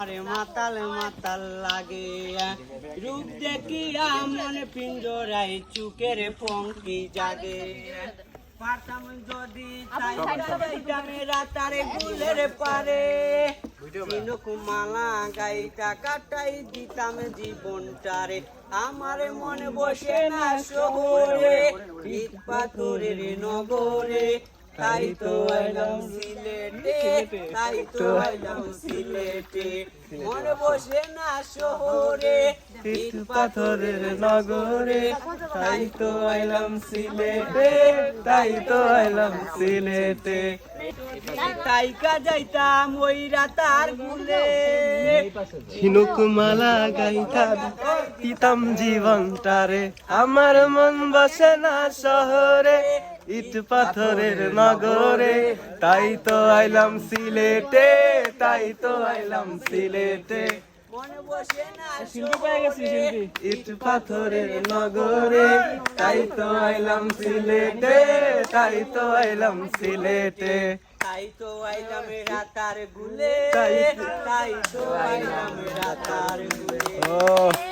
আরে মাতাল মাতাল লাগে রূপ দেখিয়া মনে পিঞ্জরায় চুকের পঙ্কি জাগে পারতাম যদি রাতারে গুলের পারে মালা গাইটা কাটাই দিতাম জীবনটারে আমার মনে বসে না শহরে ইট পাথরের নগরে তাই তো আইলাম সিলেটে তাই তো আইলাম সিলেটে মনে বসে না শহরে ইট পাথরের নগরে তাই তো আইলাম সিলেটে তাই তো আইলাম সিলেটে তাইকা যাইতাম ওই রাতার গুলে ঝিনুক মালা গাইতা দিতাম জীবনটারে আমার মন বসে না শহরে ইট পাথরের নগরে তাই তো আইলাম সিলেটে তাই তো আইলাম সিলেটে মনে বসে না ইট পাথরের নগরে তাই তো আইলাম সিলেটে তাই তো আইলাম সিলেটে তাই তো আইলাম রাতার গুলে তাই তো আইলাম রাতার গুলে ও